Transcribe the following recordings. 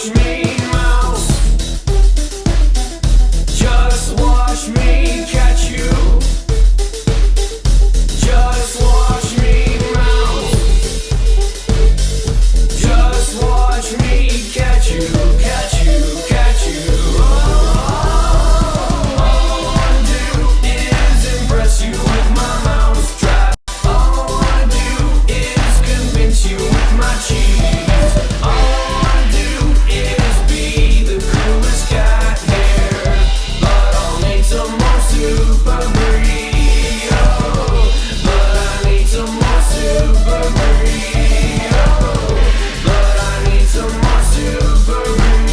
watch me, mouse. Just watch me catch you. Just watch me, mouse. Just watch me catch you, catch you, catch you. All I wanna do is impress you with my mouse trap. All I wanna do is convince you with my cheese. All I wanna do is be the coolest cat here. But I'll need some more super brie. Oh, but I need some more super brie. Oh, but I need some more super brie.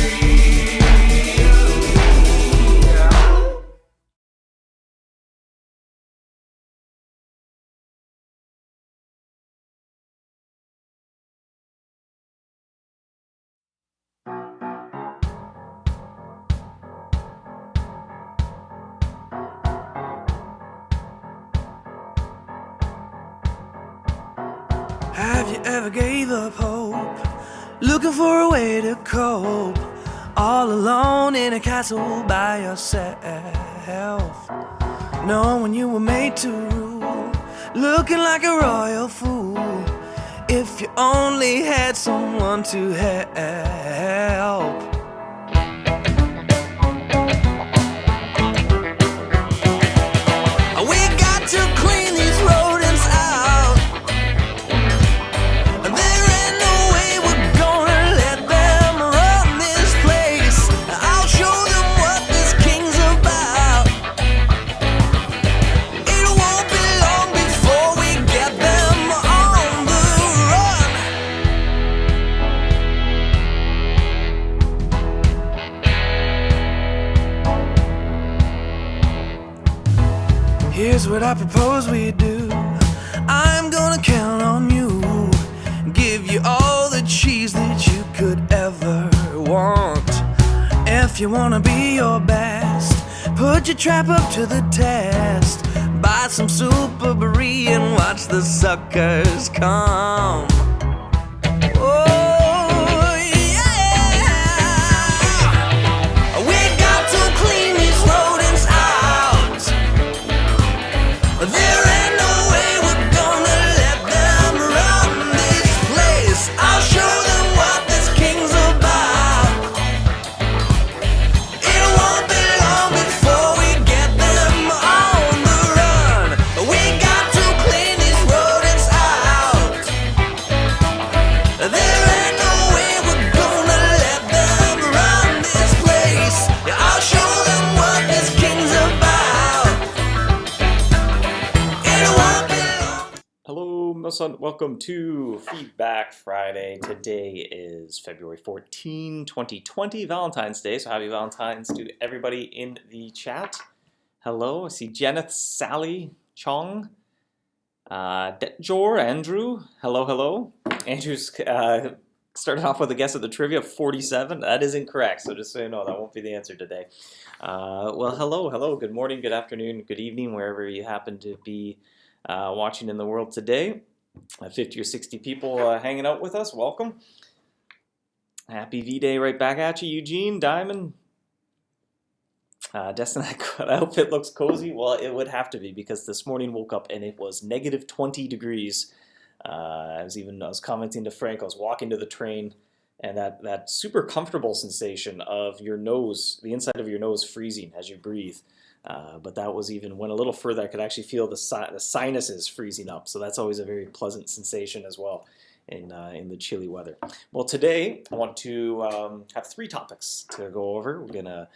Have you ever gave up hope, looking for a way to cope, all alone in a castle by yourself, knowing you were made to rule, looking like a royal fool, if you only had someone to help? We got to clean these rodents out. There ain't no way we're gonna let them run this place. I'll show them what this king's about. It won't be long before we get them on the run. Here's what I propose we do. I'm gonna count on you, give you all the cheese that you could ever want. If you wanna be your best, put your trap up to the test. Buy some super brie and watch the suckers come. Oh, yeah! We got to clean these rodents out. There ain't no way we're gonna let them run this place. I'll show them what this king's about. It won't be long before we get them on the run. We got to clean these rodents out. There ain't no way we're gonna let them run this place. Yeah, I'll show them what this king's about. It won't be long. Hello, MouseHunt. Welcome to Feedback Friday. Today is February 14, 2020, Valentine's Day. So happy Valentine's to everybody in the chat. Hello, I see Jeneth, Sally, Chong, Detjor, Andrew. Hello, hello. Andrew's started off with a guess at the trivia of 47. That is incorrect, so just so you know, that won't be the answer today. Well, hello. Good morning, good afternoon, good evening, wherever you happen to be watching in the world today. 50 or 60 people hanging out with us. Welcome. Happy V-Day right back at you, Eugene, Diamond. Destin, that outfit looks cozy. Well, it would have to be because this morning woke up and it was negative 20 degrees. I was commenting to Frank, I was walking to the train, and that super comfortable sensation of your nose, the inside of your nose freezing as you breathe. But that was even went a little further. I could actually feel the sinuses freezing up. So that's always a very pleasant sensation as well in the chilly weather. Well, today I want to have 3 topics to go over. We're gonna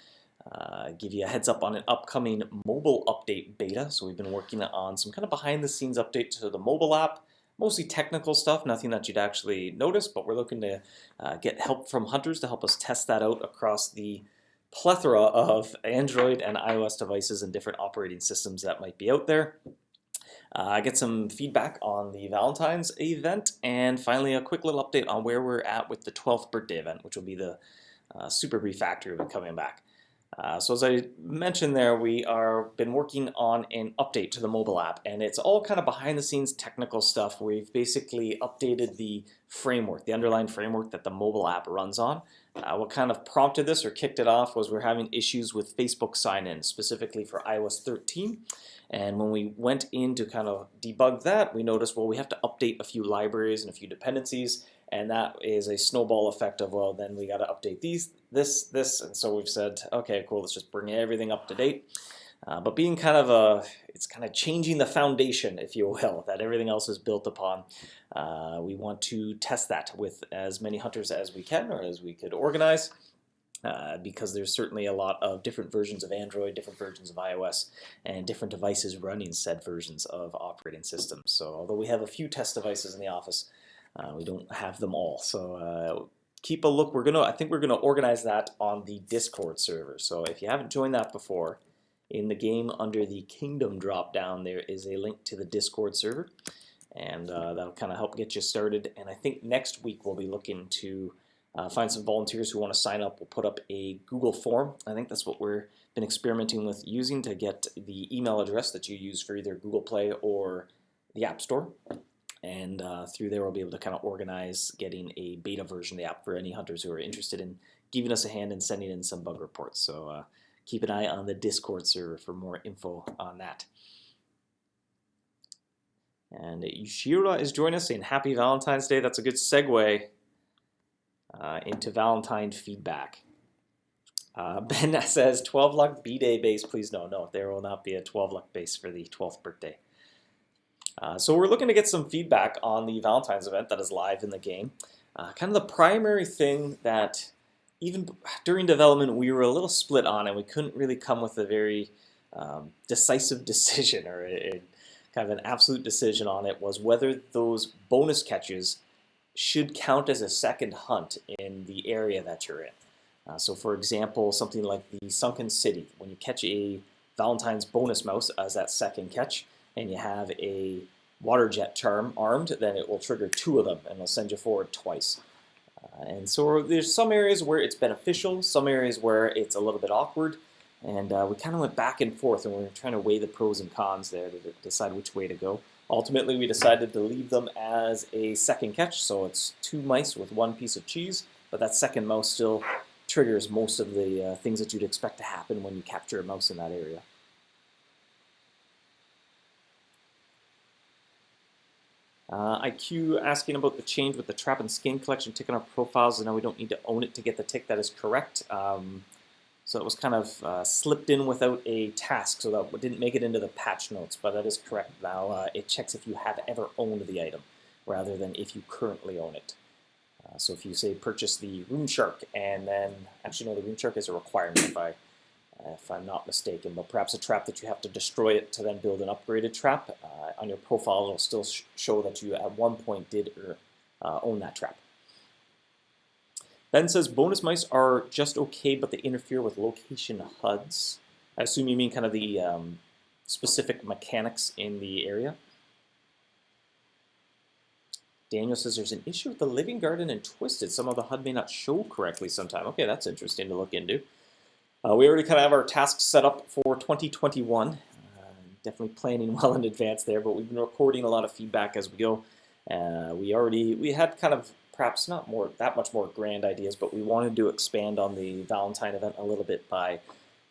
give you a heads up on an upcoming mobile update beta. So we've been working on some kind of behind the scenes update to the mobile app. Mostly technical stuff, nothing that you'd actually notice, but we're looking to get help from hunters to help us test that out across the plethora of Android and iOS devices and different operating systems that might be out there. Get some feedback on the Valentine's event, and finally a quick little update on where we're at with the 12th birthday event, which will be the Super Brie Factory coming back. So as I mentioned there, we are been working on an update to the mobile app, and it's all kind of behind the scenes technical stuff. We've basically updated the framework, the underlying framework that the mobile app runs on. What kind of prompted this or kicked it off was we're having issues with Facebook sign-in, specifically for iOS 13. And when we went in to kind of debug that, we noticed, well, we have to update a few libraries and a few dependencies, and that is a snowball effect of, well, then we got to update this, and so we've said, okay, cool, let's just bring everything up to date. But being kind of it's kind of changing the foundation, if you will, that everything else is built upon. We want to test that with as many hunters as we can, or as we could organize. Because there's certainly a lot of different versions of Android, different versions of iOS, and different devices running said versions of operating systems. So although we have a few test devices in the office, we don't have them all. So keep a look. I think we're gonna organize that on the Discord server. So if you haven't joined that before, in the game under the Kingdom drop down, there is a link to the Discord server, and that'll kind of help get you started. And I think next week we'll be looking to find some volunteers who want to sign up. We'll put up a Google form. I think that's what we've been experimenting with using to get the email address that you use for either Google Play or the App Store. And through there we'll be able to kind of organize getting a beta version of the app for any hunters who are interested in giving us a hand and sending in some bug reports. So keep an eye on the Discord server for more info on that. And Yushira is joining us saying Happy Valentine's Day. That's a good segue into Valentine feedback. Ben says 12 luck B-Day base. Please no, there will not be a 12 luck base for the 12th birthday. So we're looking to get some feedback on the Valentine's event that is live in the game. Kind of the primary thing that even during development we were a little split on, and we couldn't really come with a very decisive decision or kind of an absolute decision on it, was whether those bonus catches should count as a second hunt in the area that you're in. So for example, something like the Sunken City, when you catch a Valentine's bonus mouse as that second catch, and you have a water jet charm armed, then it will trigger 2 of them, and it'll send you forward twice. And so there's some areas where it's beneficial, some areas where it's a little bit awkward, and we kind of went back and forth, and we were trying to weigh the pros and cons there to decide which way to go. Ultimately, we decided to leave them as a second catch, so it's 2 mice with 1 piece of cheese, but that second mouse still triggers most of the things that you'd expect to happen when you capture a mouse in that area. IQ asking about the change with the trap and skin collection tick on our profiles, and now we don't need to own it to get the tick. That is correct. So it was kind of slipped in without a task, so that didn't make it into the patch notes, but that is correct now. It checks if you have ever owned the item, rather than if you currently own it. So if you say purchase the Rune Shark, and then, actually no, the Rune Shark is a requirement if I'm not mistaken, but perhaps a trap that you have to destroy it to then build an upgraded trap. On your profile, it'll still show that you at one point did own that trap. Ben says bonus mice are just okay, but they interfere with location HUDs. I assume you mean kind of the specific mechanics in the area. Daniel says there's an issue with the Living Garden and Twisted. Some of the HUD may not show correctly sometime. Okay, that's interesting to look into. We already kind of have our tasks set up for 2021. Definitely planning well in advance there, but we've been recording a lot of feedback as we go. We had kind of perhaps not that much more grand ideas, but we wanted to expand on the Valentine event a little bit by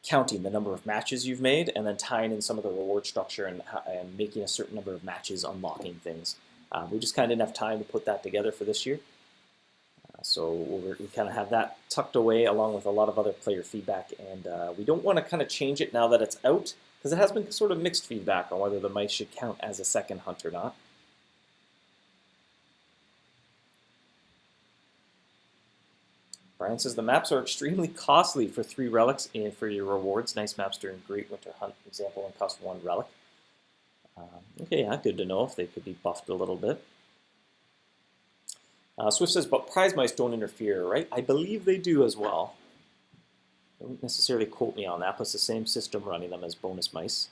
counting the number of matches you've made and then tying in some of the reward structure and making a certain number of matches unlocking things. We just kind of didn't have time to put that together for this year. So we kind of have that tucked away along with a lot of other player feedback, and we don't want to kind of change it now that it's out, because it has been sort of mixed feedback on whether the mice should count as a second hunt or not. Brian says the maps are extremely costly for 3 relics and for your rewards. Nice maps during Great Winter Hunt, for example, and cost 1 relic. Okay, yeah, good to know if they could be buffed a little bit. Swift says, but prize mice don't interfere, right? I believe they do as well. Don't necessarily quote me on that, but it's the same system running them as bonus mice.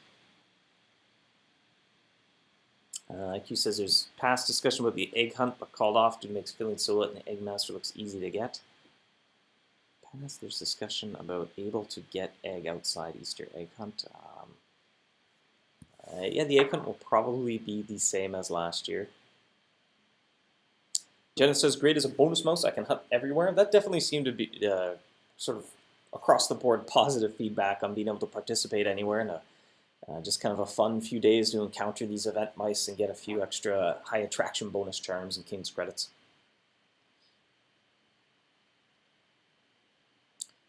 IQ says there's past discussion about the egg hunt, but called off due to makes filling solo and the egg master looks easy to get. Unless there's discussion about able to get egg outside Easter egg hunt. Yeah, the egg hunt will probably be the same as last year. Jenna says, great as a bonus mouse, I can hunt everywhere. That definitely seemed to be sort of across the board positive feedback on being able to participate anywhere, and just kind of a fun few days to encounter these event mice and get a few extra high attraction bonus charms and King's credits.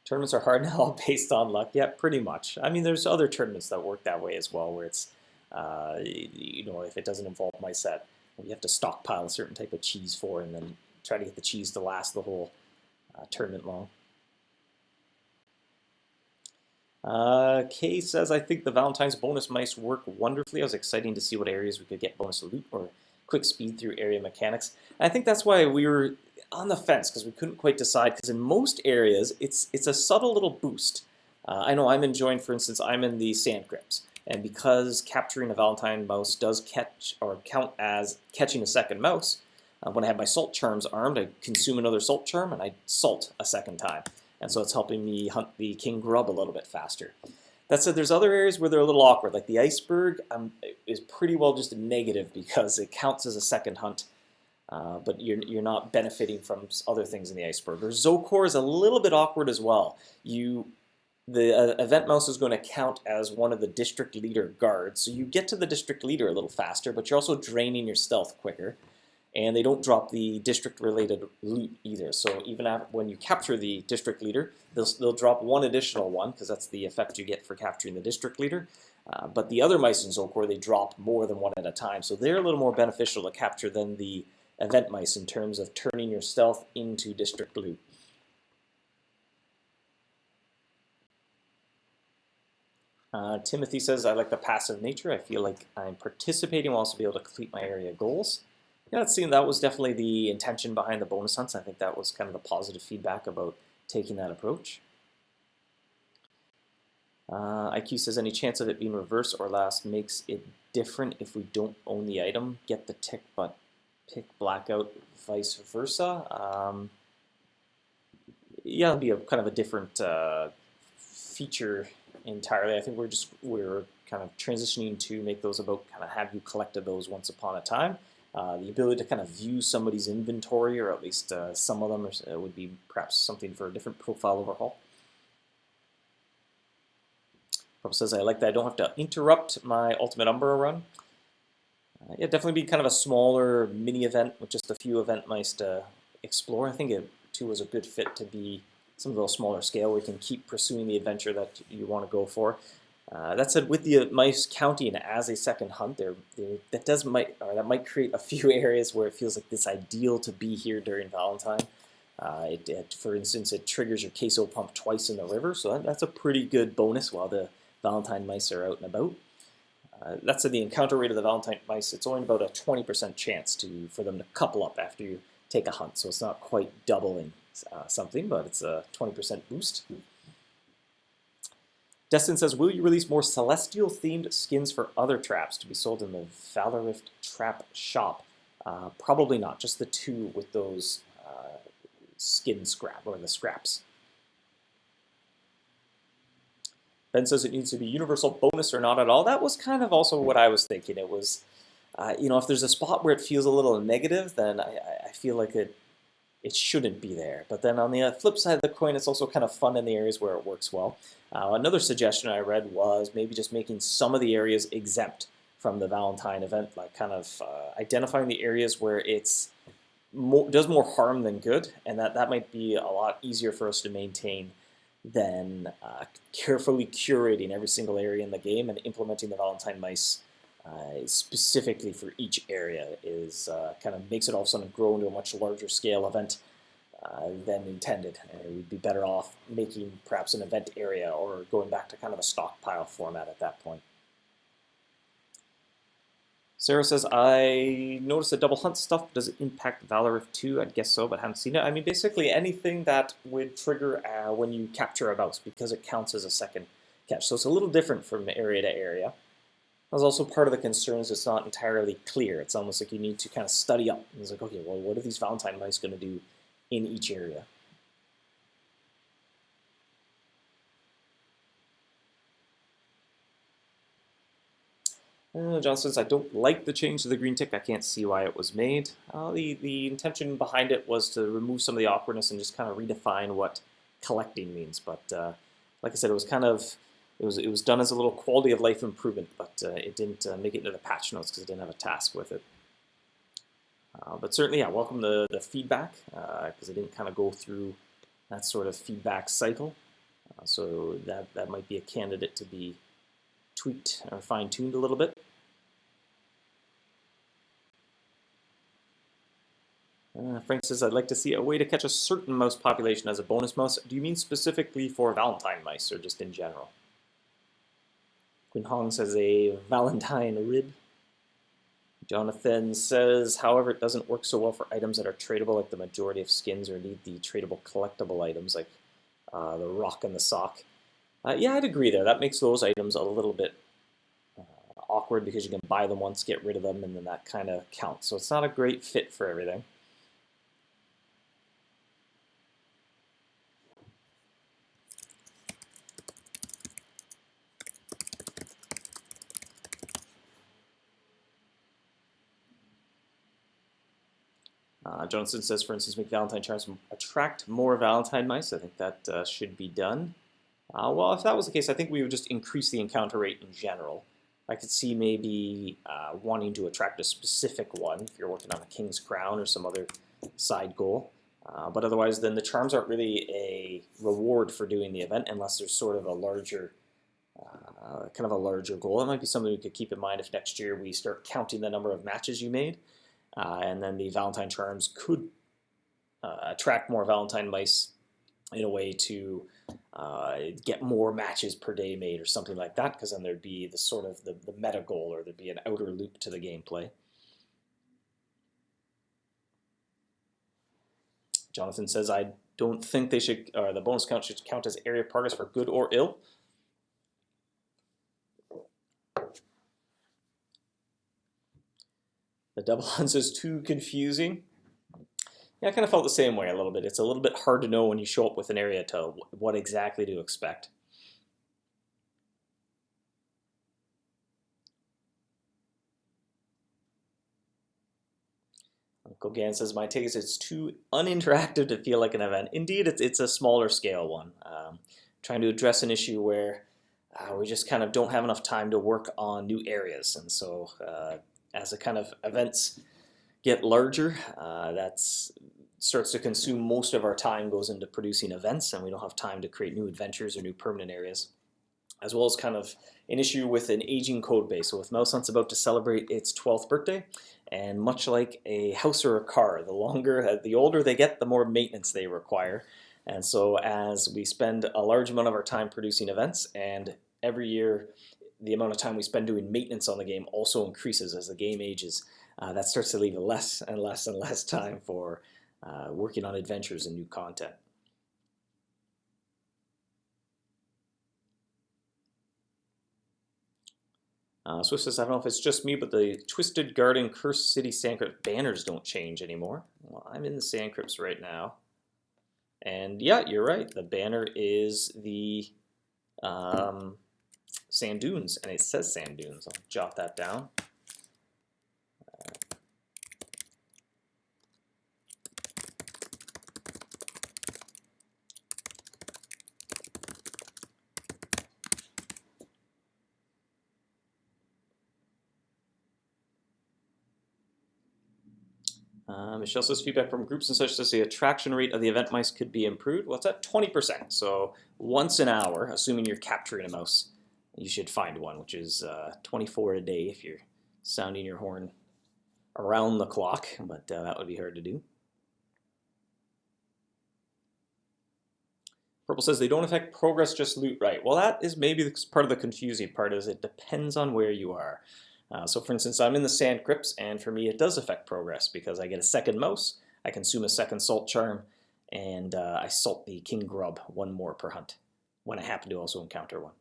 Tournaments are hard now, all based on luck. Yeah, pretty much. I mean, there's other tournaments that work that way as well, where it's, if it doesn't involve my set, you have to stockpile a certain type of cheese for, and then try to get the cheese to last the whole tournament long. Kay says, I think the Valentine's bonus mice work wonderfully. It was exciting to see what areas we could get bonus loot or quick speed through area mechanics. And I think that's why we were on the fence, because we couldn't quite decide, because in most areas it's a subtle little boost. I know I'm enjoying, for instance, I'm in the sand crypts, and because capturing a Valentine mouse does count as catching a second mouse, when I have my salt charms armed, I consume another salt charm and I salt a second time. And so it's helping me hunt the king grub a little bit faster. That said, there's other areas where they're a little awkward, like the iceberg is pretty well just a negative because it counts as a second hunt, but you're not benefiting from other things in the iceberg. Or Zocor is a little bit awkward as well. The event mouse is going to count as one of the district leader guards, so you get to the district leader a little faster, but you're also draining your stealth quicker. And they don't drop the district-related loot either. So even when you capture the district leader, they'll drop one additional one, because that's the effect you get for capturing the district leader. But the other mice in Zocor, they drop more than one at a time. So they're a little more beneficial to capture than the event mice in terms of turning your stealth into district loot. Timothy says, I like the passive nature. I feel like I'm participating will also be able to complete my area goals. Yeah, that was definitely the intention behind the bonus hunts. I think that was kind of the positive feedback about taking that approach. IQ says, any chance of it being reverse or last makes it different if we don't own the item? Get the tick, but pick blackout, vice versa. Yeah, it'll be a kind of a different feature entirely. I think we're kind of transitioning to make those about kind of have you collected those once upon a time. The ability to kind of view somebody's inventory, or at least some of them, would be perhaps something for a different profile overhaul. Purple says, I like that I don't have to interrupt my Ultimate Umbra run. Yeah, definitely be kind of a smaller mini event with just a few event mice to explore. I think it too was a good fit to be some of those smaller scale where you can keep pursuing the adventure that you want to go for. That said, with the mice counting as a second hunt, that might create a few areas where it feels like it's ideal to be here during Valentine. For instance, it triggers your queso pump twice in the river, so that's a pretty good bonus while the Valentine mice are out and about. That said, the encounter rate of the Valentine mice, it's only about a 20% chance for them to couple up after you take a hunt, so it's not quite doubling something, but it's a 20% boost. Destin says, will you release more celestial-themed skins for other traps to be sold in the Valorift trap shop? Probably not, just the two with those skin scrap, or the scraps. Ben says it needs to be universal bonus or not at all. That was kind of also what I was thinking. It was, if there's a spot where it feels a little negative, then I feel like it shouldn't be there. But then on the flip side of the coin, it's also kind of fun in the areas where it works well. Another suggestion I read was maybe just making some of the areas exempt from the Valentine event, like kind of identifying the areas where does more harm than good, and that might be a lot easier for us to maintain than carefully curating every single area in the game and implementing the Valentine mice specifically for each area is kind of makes it all of a sudden grow into a much larger scale event than intended. And we'd be better off making perhaps an event area or going back to kind of a stockpile format at that point. Sarah says, I noticed the double hunt stuff. Does it impact Valorift 2? I'd guess so, but haven't seen it. I mean, basically anything that would trigger when you capture a mouse, because it counts as a second catch. So it's a little different from area to area. That was also part of the concerns. It's not entirely clear. It's almost like you need to kind of study up. And it's like, okay, well, what are these Valentine mice going to do in each area? John says, I don't like the change to the green tick. I can't see why it was made. The intention behind it was to remove some of the awkwardness and just kind of redefine what collecting means. But like I said, it was kind of it was done as a little quality of life improvement, but it didn't make it into the patch notes because it didn't have a task with it. But certainly, yeah, welcome the feedback because I didn't kind of go through that sort of feedback cycle. So that might be a candidate to be tweaked or fine-tuned a little bit. Frank says, I'd like to see a way to catch a certain mouse population as a bonus mouse. Do you mean specifically for Valentine mice or just in general? Quinn Hong says a Valentine rib. Jonathan says, however, it doesn't work so well for items that are tradable like the majority of skins or indeed the tradable collectible items like the rock and the sock. Yeah, I'd agree there. That makes those items a little bit awkward because you can buy them once, get rid of them, and then that kind of counts. So it's not a great fit for everything. Jonathan says, for instance, make Valentine charms attract more Valentine mice. I think that should be done. Well, if that was the case, I think we would just increase the encounter rate in general. I could see maybe wanting to attract a specific one if you're working on a King's Crown or some other side goal. But otherwise, then the charms aren't really a reward for doing the event unless there's sort of a larger, goal. That might be something we could keep in mind if next year we start counting the number of matches you made. And then the Valentine charms could attract more Valentine mice in a way to get more matches per day made or something like that, because then there'd be the sort of the meta goal, or there'd be an outer loop to the gameplay. Jonathan says, I don't think they should, or the bonus count should count as area progress for good or ill. The double hunts is too confusing. Yeah, I kind of felt the same way a little bit. It's a little bit hard to know when you show up with an area to what exactly to expect. Uncle Gan says, my take is it's too uninteractive to feel like an event. Indeed, it's a smaller scale one. Trying to address an issue where we just kind of don't have enough time to work on new areas. And so as the kind of events get larger, that starts to consume most of our time, goes into producing events, and we don't have time to create new adventures or new permanent areas, as well as kind of an issue with an aging code base. So with MouseHunt's about to celebrate its 12th birthday, and much like a house or a car, the older they get, the more maintenance they require. And so as we spend a large amount of our time producing events, and every year the amount of time we spend doing maintenance on the game also increases as the game ages, that starts to leave less and less and less time for working on adventures and new content. Swift says, I don't know if it's just me, but the Twisted Garden Cursed City Sand Crypt banners don't change anymore. Well, I'm in the Sand Crypts right now. And yeah, you're right. The banner is the Sand Dunes, and it says Sand Dunes. I'll jot that down. Michelle says feedback from groups and such says the attraction rate of the event mice could be improved. Well, it's at 20%. So once an hour, assuming you're capturing a mouse, you should find one, which is 24 a day if you're sounding your horn around the clock, but that would be hard to do. Purple says they don't affect progress, just loot. Right. Well, that is maybe part of the confusing part, is it depends on where you are. So for instance, I'm in the Sand Crypts, and for me it does affect progress because I get a second mouse, I consume a second salt charm, and I salt the king grub one more per hunt when I happen to also encounter one.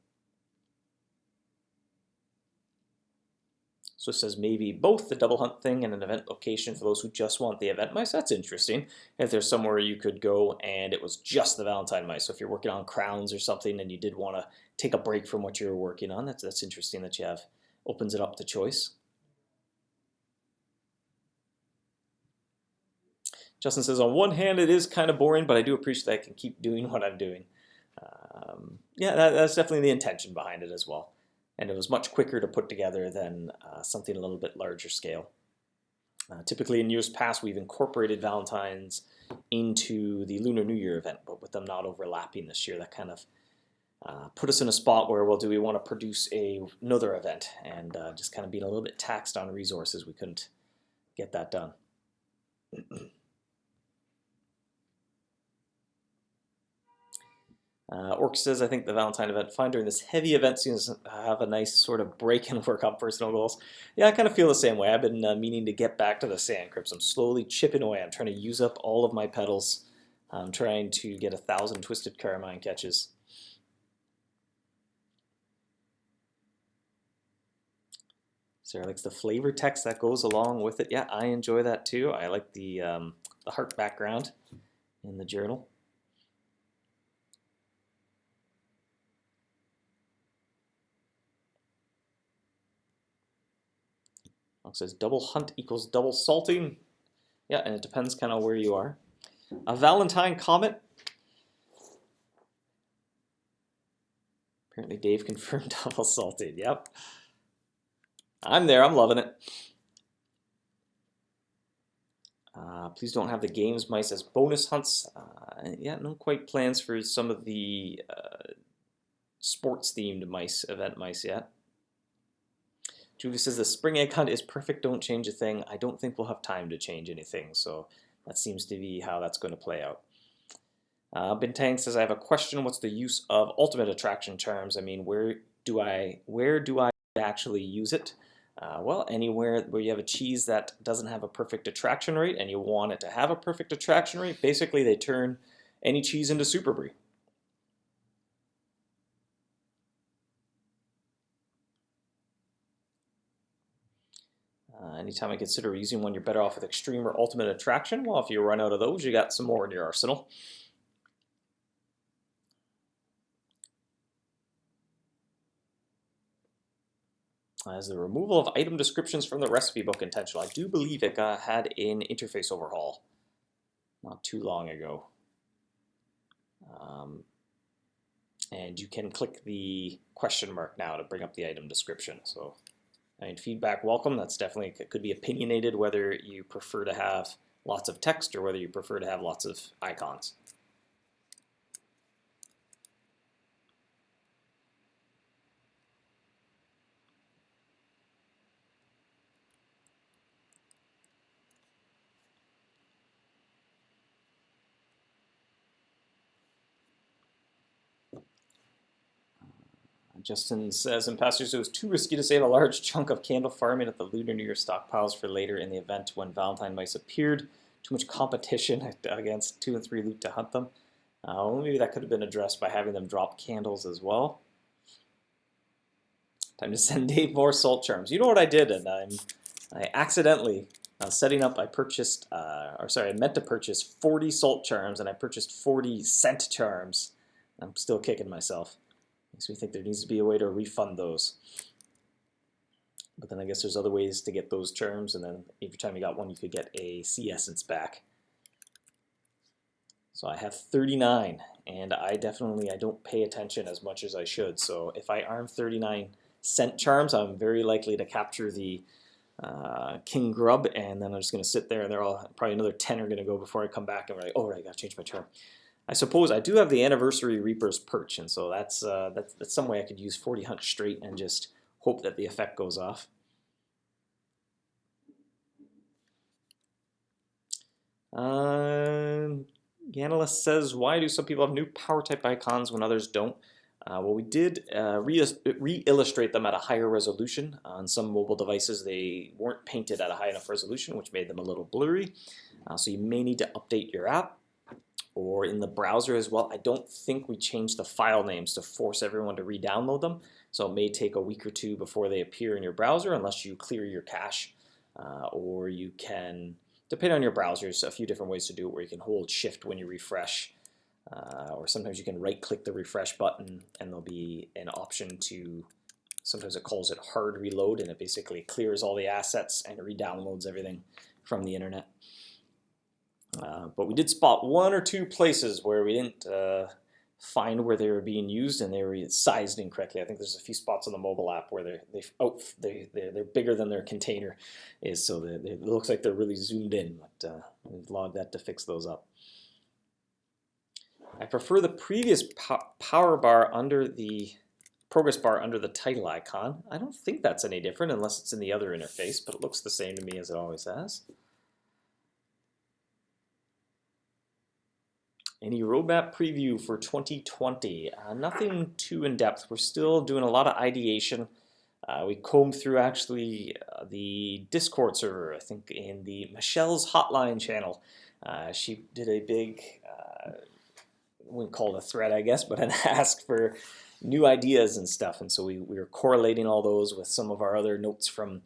So it says maybe both the double hunt thing and an event location for those who just want the event mice. That's interesting. If there's somewhere you could go and it was just the Valentine mice. So if you're working on crowns or something and you did want to take a break from what you're working on, that's interesting that you have opens it up to choice. Justin says, on one hand, it is kind of boring, but I do appreciate that I can keep doing what I'm doing. Yeah, that's definitely the intention behind it as well. And it was much quicker to put together than something a little bit larger scale. Typically in years past, we've incorporated Valentine's into the Lunar New Year event, but with them not overlapping this year, that kind of put us in a spot where, well, do we want to produce another event? And just kind of being a little bit taxed on resources, we couldn't get that done. Orc says, I think the Valentine event fine during this heavy event seems to have a nice sort of break and work on personal goals. Yeah, I kind of feel the same way. I've been meaning to get back to the sand crypts. I'm slowly chipping away. I'm trying to use up all of my petals. I'm trying to get 1,000 twisted carmine catches. Sarah likes the flavor text that goes along with it. Yeah, I enjoy that too. I like the heart background in the journal. It says double hunt equals double salting. Yeah, and it depends kind of where you are. A Valentine comment. Apparently Dave confirmed double salting. Yep. I'm there. I'm loving it. Please don't have the games mice as bonus hunts. Yeah, no quite plans for some of the sports-themed mice, event mice yet. Julie says the spring egg hunt is perfect, don't change a thing. I don't think we'll have time to change anything, so that seems to be how that's going to play out. Bintang says, I have a question. What's the use of ultimate attraction charms? I mean, where do I actually use it? Well, anywhere where you have a cheese that doesn't have a perfect attraction rate and you want it to have a perfect attraction rate, basically they turn any cheese into super brie. Anytime I consider using one, you're better off with extreme or ultimate attraction. Well, if you run out of those, you got some more in your arsenal. As the removal of item descriptions from the recipe book intentional. I do believe it had an interface overhaul not too long ago. And you can click the question mark now to bring up the item description. So, I mean, feedback welcome. That's definitely, it could be opinionated whether you prefer to have lots of text or whether you prefer to have lots of icons. Justin says, in past years, it was too risky to save a large chunk of candle farming at the Lunar New Year stockpiles for later in the event when Valentine mice appeared. Too much competition against 2 and 3 loot to hunt them. Well, maybe that could have been addressed by having them drop candles as well. Time to send Dave more salt charms. You know what I did? And I accidentally, setting up, I meant to purchase 40 salt charms, and I purchased 40 scent charms. I'm still kicking myself. Makes me think there needs to be a way to refund those. But then I guess there's other ways to get those charms, and then every time you got one, you could get a sea essence back. So I have 39, and I don't pay attention as much as I should. So if I arm 39 scent charms, I'm very likely to capture the King Grub, and then I'm just going to sit there, and they're all, probably another 10 are going to go before I come back, and we're like, oh, right, I got to change my charm. I suppose I do have the Anniversary Reaper's Perch, and so that's some way I could use 40 hunt straight and just hope that the effect goes off. Analyst says, why do some people have new power type icons when others don't? Well, we did re-illustrate them at a higher resolution. On some mobile devices, they weren't painted at a high enough resolution, which made them a little blurry. So you may need to update your app. Or in the browser as well. I don't think we changed the file names to force everyone to re-download them, so it may take a week or two before they appear in your browser unless you clear your cache, or you can, depending on your browser, there's a few different ways to do it where you can hold shift when you refresh, or sometimes you can right click the refresh button and there'll be an option to Sometimes it calls it hard reload, and it basically clears all the assets and re-downloads everything from the internet. But we did spot one or two places where we didn't find where they were being used, and they were sized incorrectly. I think there's a few spots on the mobile app where they're bigger than their container is, so it looks like they're really zoomed in. But we've logged that to fix those up. I prefer the previous power bar under the progress bar under the title icon. I don't think that's any different unless it's in the other interface, but it looks the same to me as it always has. Any roadmap preview for 2020? Nothing too in-depth. We're still doing a lot of ideation. We combed through actually the Discord server, I think in the Michelle's Hotline channel. She did a big, we wouldn't call it a thread, I guess, but an ask for new ideas and stuff. And so we were correlating all those with some of our other notes from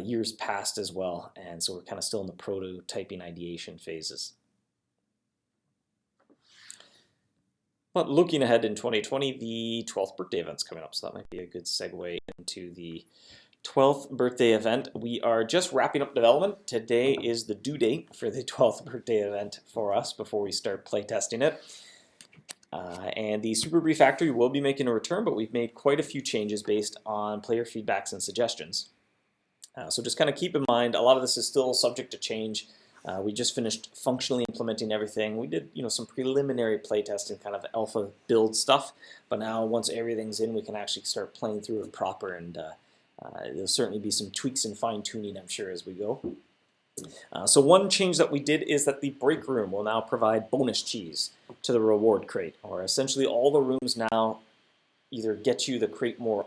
years past as well. And so we're kind of still in the prototyping ideation phases. But looking ahead in 2020, the 12th birthday event's coming up, so that might be a good segue into the 12th birthday event. We are just wrapping up development. Today is the due date for the 12th birthday event for us before we start playtesting it. And the Super Brie Factory will be making a return, but we've made quite a few changes based on player feedbacks and suggestions. So just kind of keep in mind, a lot of this is still subject to change. We just finished functionally implementing everything. We did, some preliminary playtesting, kind of alpha build stuff, but now once everything's in, we can actually start playing through it proper, and there'll certainly be some tweaks and fine-tuning, I'm sure, as we go. So one change that we did is that the break room will now provide bonus cheese to the reward crate, or essentially all the rooms now either get you the crate more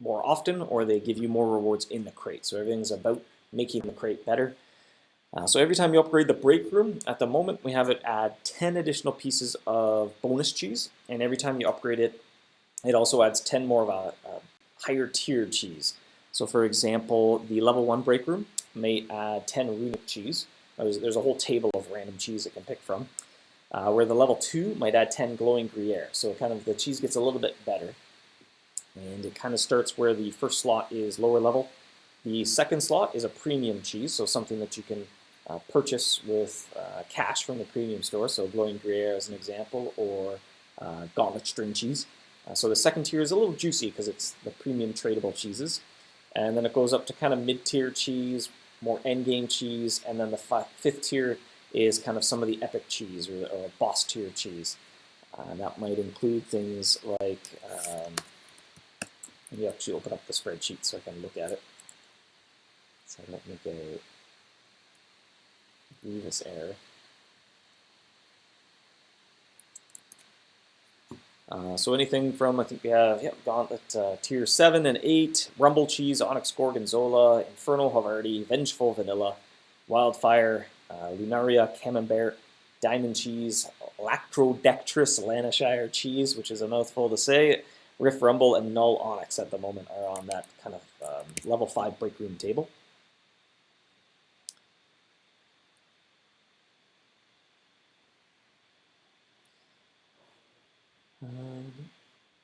often, or they give you more rewards in the crate. So everything's about making the crate better. So every time you upgrade the break room, at the moment we have it add 10 additional pieces of bonus cheese, and every time you upgrade it, it also adds 10 more of a higher tiered cheese. So for example, the level 1 break room may add 10 runic cheese. There's a whole table of random cheese it can pick from. Where the level 2 might add 10 glowing Gruyere. So kind of the cheese gets a little bit better. And it kind of starts where the first slot is lower level. The second slot is a premium cheese, so something that you can purchase with cash from the premium store, so glowing Gruyere as an example, or gauntlet string cheese. So the second tier is a little juicy because it's the premium tradable cheeses. And then it goes up to kind of mid-tier cheese, more endgame cheese, and then the fifth tier is kind of some of the epic cheese or boss tier cheese. That might include things like, let me actually open up the spreadsheet so I can look at it. So I don't make a grievous error. So anything from, I think we have, Gauntlet Tier 7 and 8, Rumble Cheese, Onyx Gorgonzola, Infernal Havarti, Vengeful Vanilla, Wildfire, Lunaria Camembert, Diamond Cheese, Lactrodectrus Lanarkshire Cheese, which is a mouthful to say, Riff Rumble, and Null Onyx at the moment are on that kind of level 5 break room table.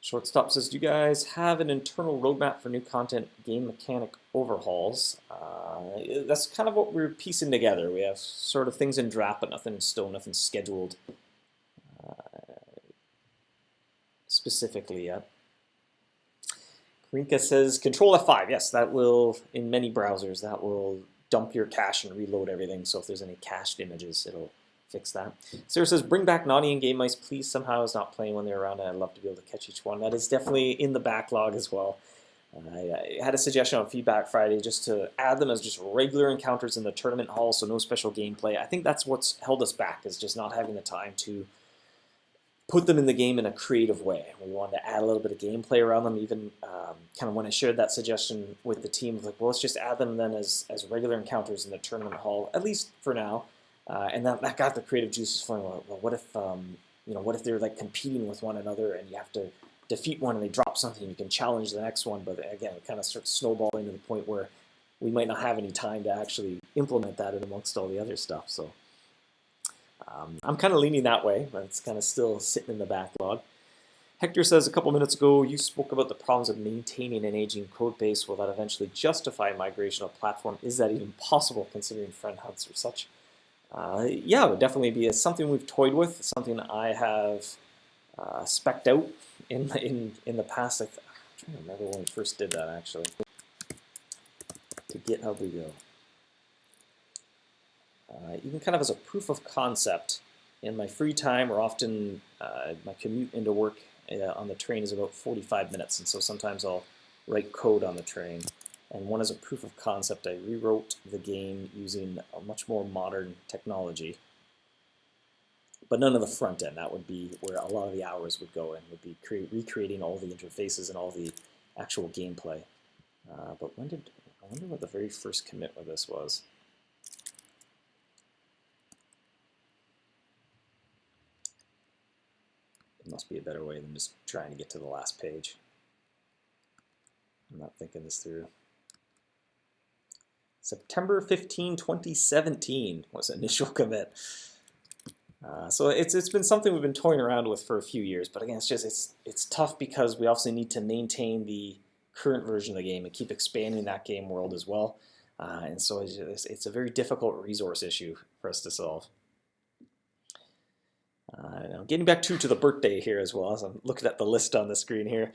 Shortstop says, do you guys have an internal roadmap for new content game mechanic overhauls? That's kind of what we're piecing together. We have sort of things in draft, but nothing in stone, nothing scheduled specifically yet. Karinka says, Control F5. Yes, that will, in many browsers, that will dump your cache and reload everything. So if there's any cached images, it'll fix that. Sarah says, bring back Nani and Game Mice, please. Somehow I was not playing when they were around, and I'd love to be able to catch each one. That is definitely in the backlog as well. I had a suggestion on Feedback Friday just to add them as just regular encounters in the tournament hall, so no special gameplay. I think that's what's held us back, is just not having the time to put them in the game in a creative way. We wanted to add a little bit of gameplay around them, even kind of when I shared that suggestion with the team, like, well, let's just add them then as regular encounters in the tournament hall, at least for now. And that got the creative juices flowing. Well, what if what if they're like competing with one another, and you have to defeat one and they drop something, you can challenge the next one. But again, it kind of starts snowballing to the point where we might not have any time to actually implement that in amongst all the other stuff. So I'm kind of leaning that way, but it's kind of still sitting in the backlog. Hector says, a couple minutes ago, you spoke about the problems of maintaining an aging code base. Will that eventually justify migration of platform? Is that even possible considering friend hunts or such? Yeah, it would definitely be something we've toyed with, something I have spec'd out in the past. I'm trying to remember when we first did that, actually. To GitHub we go. Even kind of as a proof of concept, in my free time, or often my commute into work on the train is about 45 minutes, and so sometimes I'll write code on the train. And one as a proof of concept, I rewrote the game using a much more modern technology, but none of the front end. That would be where a lot of the hours would go in, would be recreating all the interfaces and all the actual gameplay. But I wonder what the very first commit with this was. There must be a better way than just trying to get to the last page. I'm not thinking this through. September 15, 2017 was initial commit. So it's been something we've been toying around with for a few years, but again, it's tough because we obviously need to maintain the current version of the game and keep expanding that game world as well. And so it's a very difficult resource issue for us to solve. Now getting back to the birthday here as well, as I'm looking at the list on the screen here.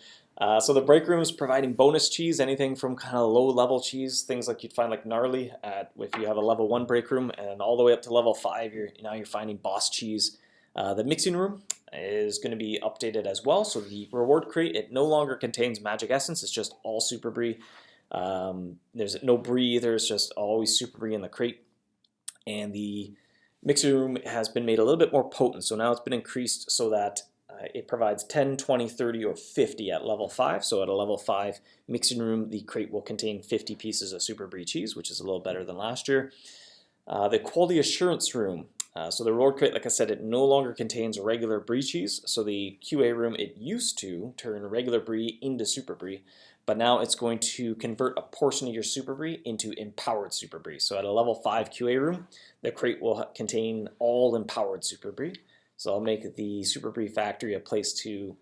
So the break room is providing bonus cheese, anything from kind of low-level cheese, things like you'd find like gnarly if you have a level 1 break room, and all the way up to level 5, now you're finding boss cheese. The mixing room is going to be updated as well. So the reward crate, it no longer contains magic essence. It's just all super brie. There's no brie either. It's just always super brie in the crate. And the mixing room has been made a little bit more potent, so now it's been increased so that it provides 10, 20, 30, or 50 at level 5. So at a level 5 mixing room, the crate will contain 50 pieces of super brie cheese, which is a little better than last year. The quality assurance room, so the reward crate, like I said, it no longer contains regular brie cheese. So the QA room, it used to turn regular brie into super brie, but now it's going to convert a portion of your super brie into empowered super brie. So at a level 5 QA room, the crate will contain all empowered super brie. So I'll make the super brie factory a place to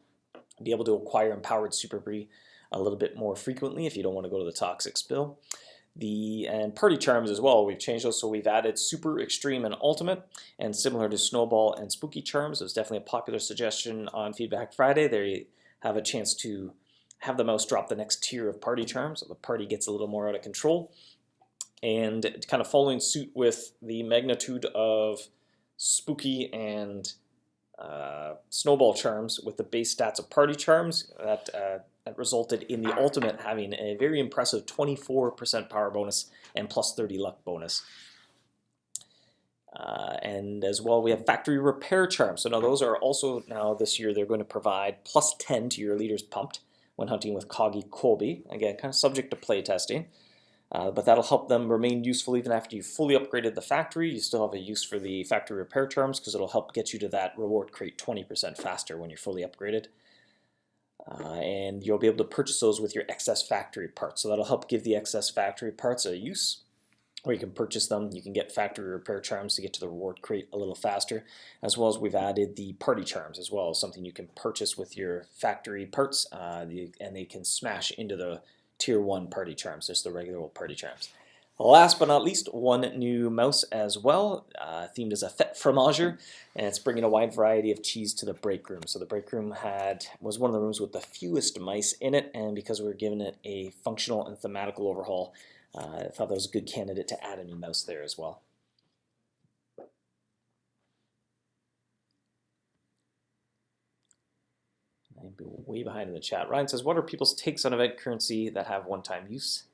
be able to acquire empowered super brie a little bit more frequently if you don't want to go to the toxic spill. And party charms as well, we've changed those, so we've added super, extreme, and ultimate, and similar to snowball and spooky charms. It was definitely a popular suggestion on Feedback Friday. They have a chance to have the mouse drop the next tier of party charms, so the party gets a little more out of control. And kind of following suit with the magnitude of spooky and snowball charms with the base stats of party charms, that resulted in the ultimate having a very impressive 24% power bonus and plus 30 luck bonus. And as well, we have factory repair charms. So now those are also, now this year, they're going to provide plus 10 to your leader's pumped when hunting with Coggy Colby. Again, kind of subject to play testing. But that'll help them remain useful even after you've fully upgraded the factory. You still have a use for the factory repair charms because it'll help get you to that reward crate 20% faster when you're fully upgraded. And you'll be able to purchase those with your excess factory parts. So that'll help give the excess factory parts a use, or you can purchase them. You can get factory repair charms to get to the reward crate a little faster, as well as we've added the party charms as well, something you can purchase with your factory parts, and they can smash into the tier 1 party charms, just the regular old party charms. Last but not least, one new mouse as well, themed as a fête fromager, and it's bringing a wide variety of cheese to the break room. So the break room was one of the rooms with the fewest mice in it, and because we were giving it a functional and thematical overhaul, I thought that was a good candidate to add a new mouse there as well. I'm way behind in the chat. Ryan says, what are people's takes on event currency that have one-time use?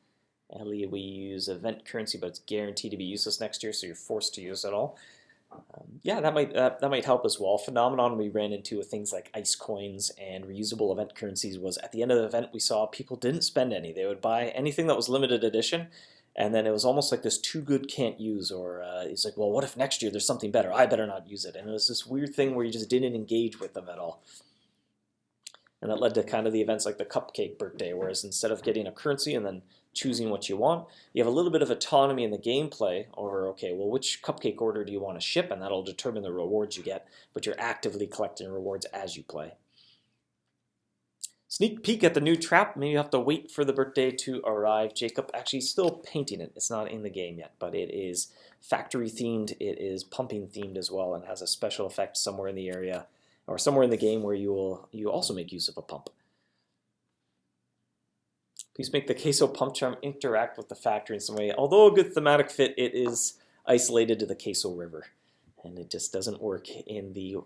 Ellie, we use event currency, but it's guaranteed to be useless next year, so you're forced to use it all. Yeah, that might help as well. Phenomenon we ran into with things like ice coins and reusable event currencies was at the end of the event we saw people didn't spend any. They would buy anything that was limited edition, and then it was almost like this too good can't use, or it's like, well, what if next year there's something better? I better not use it. And it was this weird thing where you just didn't engage with them at all. And that led to kind of the events like the cupcake birthday, whereas instead of getting a currency and then choosing what you want, you have a little bit of autonomy in the gameplay over, okay, well, which cupcake order do you want to ship? And that'll determine the rewards you get, but you're actively collecting rewards as you play. Sneak peek at the new trap. Maybe you have to wait for the birthday to arrive. Jacob actually still painting it. It's not in the game yet, but it is factory themed. It is pumping themed as well, and has a special effect somewhere in the area or somewhere in the game where you also make use of a pump. Please make the queso pump charm interact with the factory in some way. Although a good thematic fit, it is isolated to the queso river, and it just doesn't work in the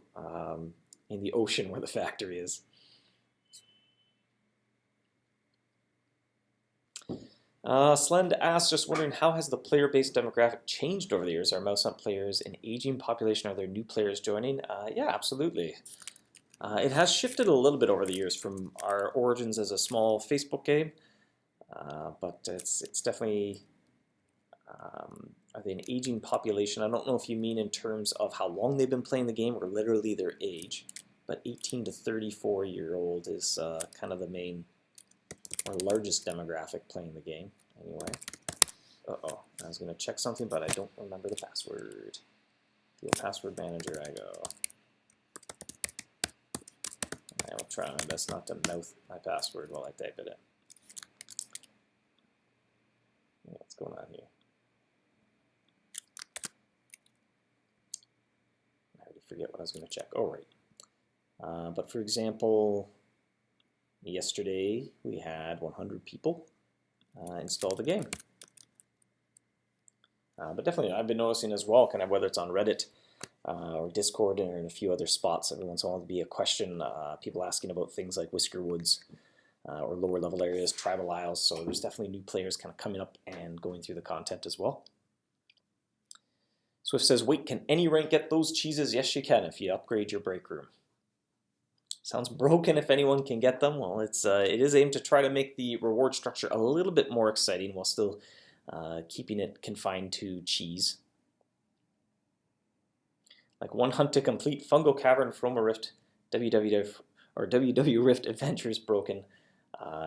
ocean where the factory is. Slend asks, just wondering, how has the player-based demographic changed over the years? Are MouseHunt players an aging population? Are there new players joining? Yeah, absolutely. It has shifted a little bit over the years from our origins as a small Facebook game, but it's definitely, are they an aging population? I don't know if you mean in terms of how long they've been playing the game or literally their age, but 18 to 34-year-old is kind of the main or largest demographic playing the game. Anyway, uh-oh, I was going to check something, but I don't remember the password. To the password manager I go. I will try my best not to mouth my password while I type it in. What's going on here? I already forget what I was going to check. Oh, right. But for example, yesterday we had 100 people install the game. But definitely, I've been noticing as well, kind of whether it's on Reddit or Discord or in a few other spots, every once in a while there'll be a question, people asking about things like Whisker Woods or lower level areas, Tribal Isles. So there's definitely new players kind of coming up and going through the content as well. Swift says, wait, can any rank get those cheeses? Yes, you can if you upgrade your break room. Sounds broken if anyone can get them. Well, it is aimed to try to make the reward structure a little bit more exciting while still keeping it confined to cheese. Like one hunt to complete, Fungo Cavern, Froma Rift, WW Rift Adventures broken.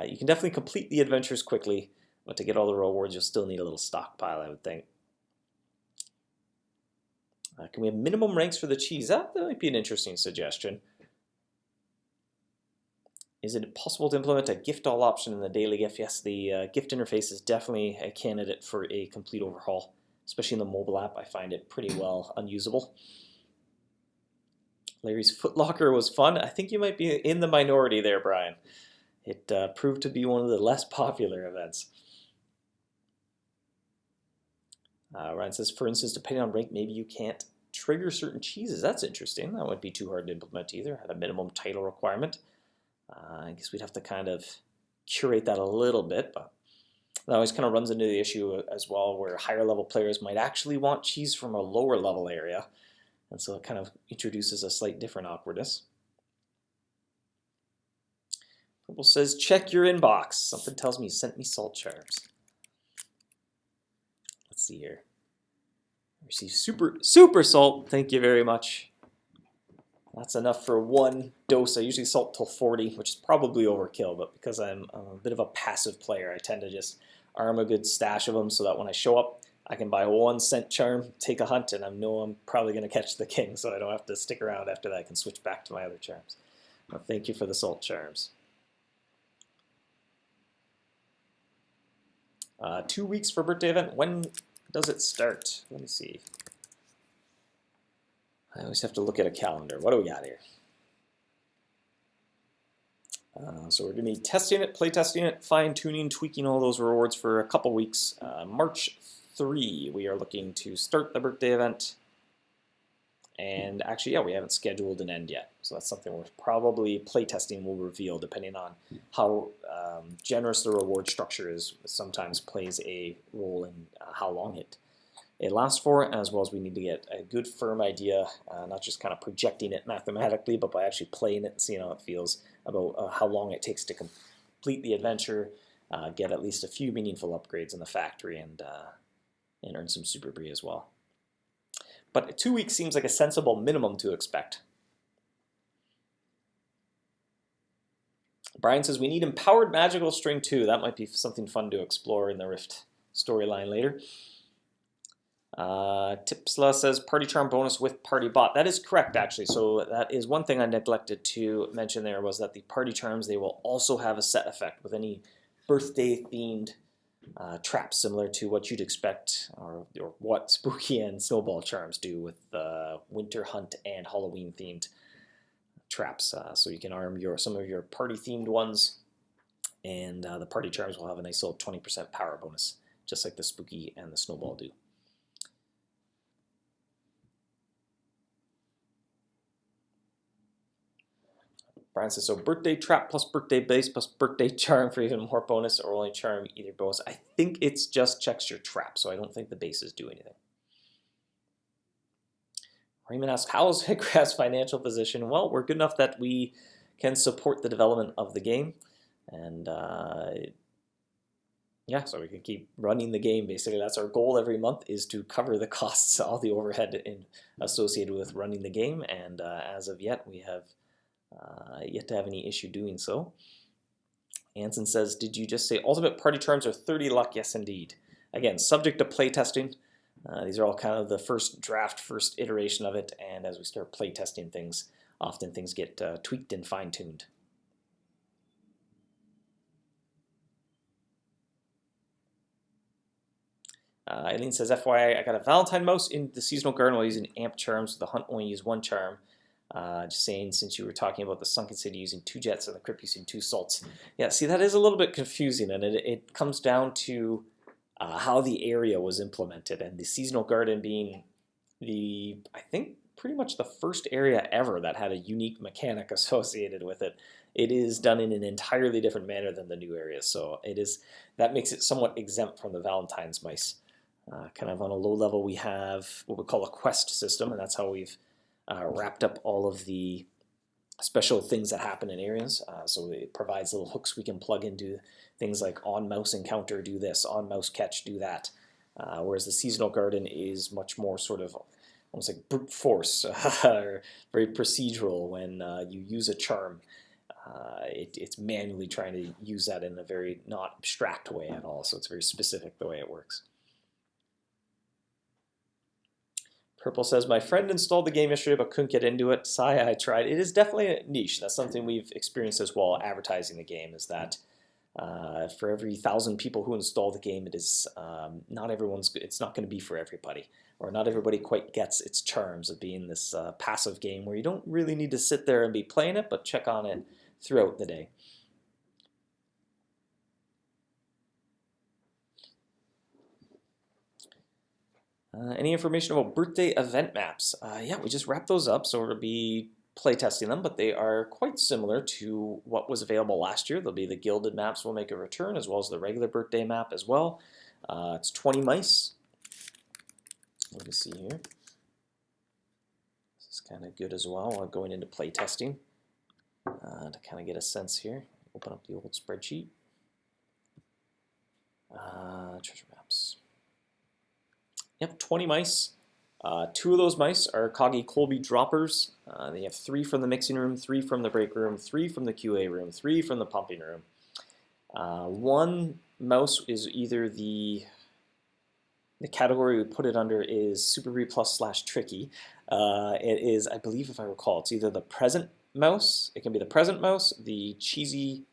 You can definitely complete the adventures quickly, but to get all the rewards, you'll still need a little stockpile, I would think. Can we have minimum ranks for the cheese? That might be an interesting suggestion. Is it possible to implement a gift all option in the daily gift? Yes, the gift interface is definitely a candidate for a complete overhaul, especially in the mobile app. I find it pretty well unusable. Larry's Footlocker was fun. I think you might be in the minority there, Brian. It proved to be one of the less popular events. Ryan says, for instance, depending on rank, maybe you can't trigger certain cheeses. That's interesting. That wouldn't be too hard to implement either. Had a minimum title requirement. I guess we'd have to kind of curate that a little bit, but that always kind of runs into the issue as well where higher level players might actually want cheese from a lower level area, and so it kind of introduces a slight different awkwardness. Purple says, check your inbox. Something tells me you sent me salt charms. Let's see here. I received super salt. Thank you very much. That's enough for one dose. I usually salt till 40, which is probably overkill, but because I'm a bit of a passive player, I tend to just arm a good stash of them so that when I show up, I can buy 1 cent charm, take a hunt, and I know I'm probably going to catch the king, so I don't have to stick around after that. I can switch back to my other charms. Well, thank you for the salt charms. 2 weeks for birthday event. When does it start? Let me see. I always have to look at a calendar. What do we got here? So we're going to be testing it, play testing it, fine-tuning, tweaking all those rewards for a couple weeks. March 3, we are looking to start the birthday event. And actually, yeah, we haven't scheduled an end yet. So that's something we're probably playtesting will reveal depending on how generous the reward structure is. Sometimes plays a role in how long it lasts for, as well as we need to get a good firm idea, not just kind of projecting it mathematically, but by actually playing it and seeing how it feels about how long it takes to complete the adventure, get at least a few meaningful upgrades in the factory, and earn some super brie as well. But 2 weeks seems like a sensible minimum to expect. Brian says we need empowered magical string too. That might be something fun to explore in the Rift storyline later. Tipsla says party charm bonus with party bot. That is correct, actually. So that is one thing I neglected to mention there, was that the party charms, they will also have a set effect with any birthday themed traps, similar to what you'd expect, or what Spooky and Snowball charms do with Winter Hunt and Halloween themed traps. So you can arm some of your party themed ones, and the party charms will have a nice little 20% power bonus, just like the Spooky and the Snowball do. Brian says, so birthday trap plus birthday base plus birthday charm for even more bonus, or only charm either bonus. I think it's just checks your trap, so I don't think the bases do anything. Raymond asks, how is Hitgraph's financial position? Well, we're good enough that we can support the development of the game, and yeah, so we can keep running the game. Basically, that's our goal every month, is to cover the costs, all the overhead associated with running the game, and as of yet, we have yet to have any issue doing so. Anson says, did you just say ultimate party charms are 30 luck? Yes, indeed. Again, subject to playtesting. These are all kind of the first draft, first iteration of it, and as we start playtesting things, often things get tweaked and fine-tuned. Eileen says, FYI, I got a Valentine mouse in the seasonal garden while using amp charms. The hunt only used one charm. Just saying, since you were talking about the Sunken City using 2 jets and the crypt using 2 salts. Yeah, see, that is a little bit confusing, and it comes down to how the area was implemented, and the seasonal garden being I think, pretty much the first area ever that had a unique mechanic associated with it. It is done in an entirely different manner than the new areas, so that makes it somewhat exempt from the Valentine's mice. Kind of on a low level, we have what we call a quest system, and that's how we've wrapped up all of the special things that happen in areas. So it provides little hooks we can plug into things like on mouse encounter, do this, on mouse catch, do that. Whereas the seasonal garden is much more sort of almost like brute force, or very procedural. When you use a charm, it's manually trying to use that in a very not abstract way at all. So it's very specific the way it works. Purple says, my friend installed the game yesterday but couldn't get into it. Sigh, I tried. It is definitely a niche. That's something we've experienced as well advertising the game, is that for every 1,000 people who install the game, it is it's not going to be for everybody, or not everybody quite gets its charms of being this passive game where you don't really need to sit there and be playing it, but check on it throughout the day. Any information about birthday event maps? Yeah, we just wrapped those up, so we'll be playtesting them, but they are quite similar to what was available last year. There'll be the gilded maps will make a return, as well as the regular birthday map as well. It's 20 mice. Let me see here. This is kind of good as well while going into playtesting, to kind of get a sense here. Open up the old spreadsheet. Treasure maps. Yep, 20 mice. 2 of those mice are Coggy Colby droppers. They have 3 from the mixing room, 3 from the break room, 3 from the QA room, 3 from the pumping room. 1 mouse is either the category we put it under is Super Brie Plus / Tricky. It is, I believe, if I recall, it's either the present mouse. It can be the present mouse, the cheesy.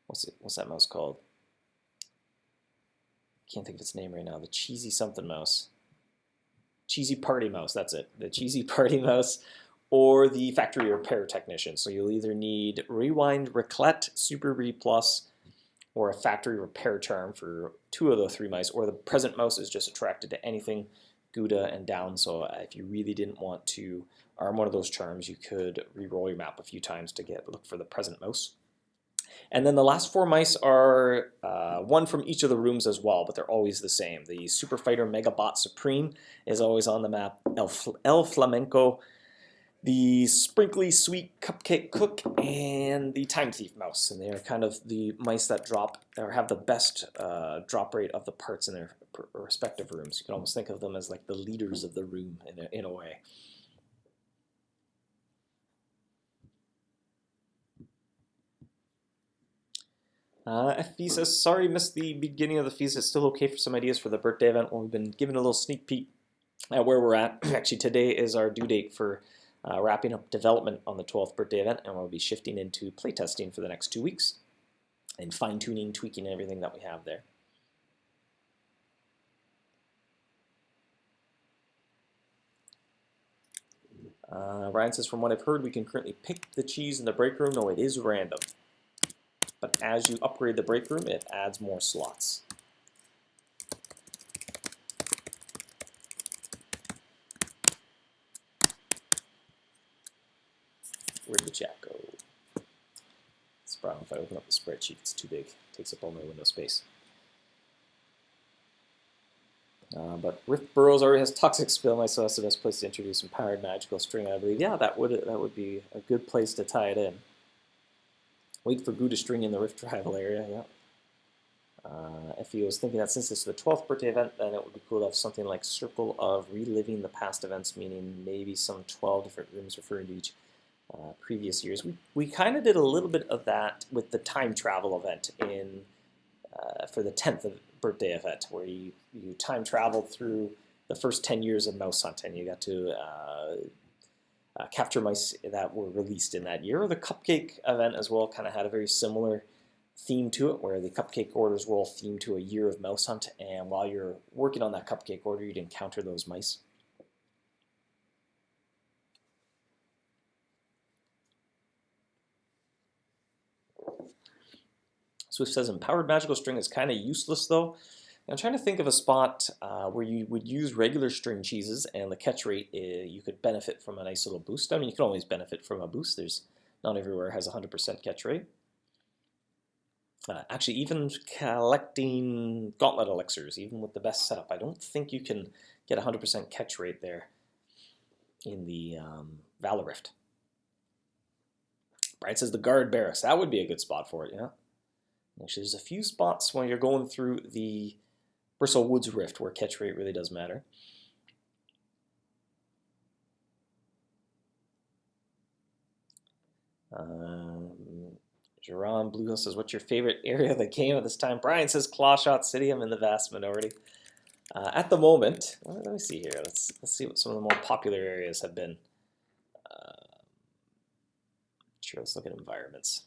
What's that mouse called? Can't think of its name right now. The cheesy something mouse. Cheesy Party Mouse, that's it. The Cheesy Party Mouse, or the Factory Repair Technician. So you'll either need Rewind, Raclette, Super Brie Plus, or a Factory Repair Charm for 2 of the 3 mice, or the present mouse is just attracted to anything Gouda and down. So if you really didn't want to arm one of those charms, you could re-roll your map a few times to look for the present mouse. And then the last 4 mice are 1 from each of the rooms as well, but they're always the same. The Super Fighter Megabot Supreme is always on the map. El Flamenco, the Sprinkly Sweet Cupcake Cook, and the Time Thief Mouse. And they are kind of the mice that drop or have the best drop rate of the parts in their respective rooms. You can almost think of them as like the leaders of the room in a way. FB says, sorry, missed the beginning of the feast. It's still okay for some ideas for the birthday event. Well, we've been given a little sneak peek where we're at. Actually, today is our due date for wrapping up development on the 12th birthday event, and we'll be shifting into playtesting for the next 2 weeks and fine-tuning, tweaking everything that we have there. Ryan says, from what I've heard, we can currently pick the cheese in the break room. No, it is random. But as you upgrade the break room, it adds more slots. Where did the chat go? It's a problem if I open up the spreadsheet. It's too big. It takes up all my window space. But Rift Burrows already has Toxic Spill, so that's the best place to introduce some Powered Magical String, I believe. Yeah, that would be a good place to tie it in. Wait for Goo to string in the Rift Rival area, yeah. FE was thinking that since it's the 12th birthday event, then it would be cool to have something like Circle of Reliving the Past Events, meaning maybe some 12 different rooms referring to each previous years. We kind of did a little bit of that with the time travel event in for the 10th birthday event, where you time traveled through the first 10 years of MouseHunt, and you got to capture mice that were released in that year. The Cupcake event as well kind of had a very similar theme to it, where the cupcake orders were all themed to a year of MouseHunt, and while you're working on that cupcake order, you'd encounter those mice. Swift says, Empowered Magical String is kind of useless though. I'm trying to think of a spot where you would use regular string cheeses and the catch rate, you could benefit from a nice little boost. I mean, you can always benefit from a boost. Not everywhere has 100% catch rate. Actually, even collecting Gauntlet Elixirs, even with the best setup, I don't think you can get 100% catch rate there in the Valor Rift. Brian says the Guard Barracks. That would be a good spot for it, yeah. Actually, there's a few spots when you're going through the Bristle Woods Rift where catch rate really does matter. Jerron Bluehill says, what's your favorite area of the game at this time? Brian says Clawshot City. I'm in the vast minority. At the moment, let me see here. Let's see what some of the more popular areas have been. Sure, let's look at environments.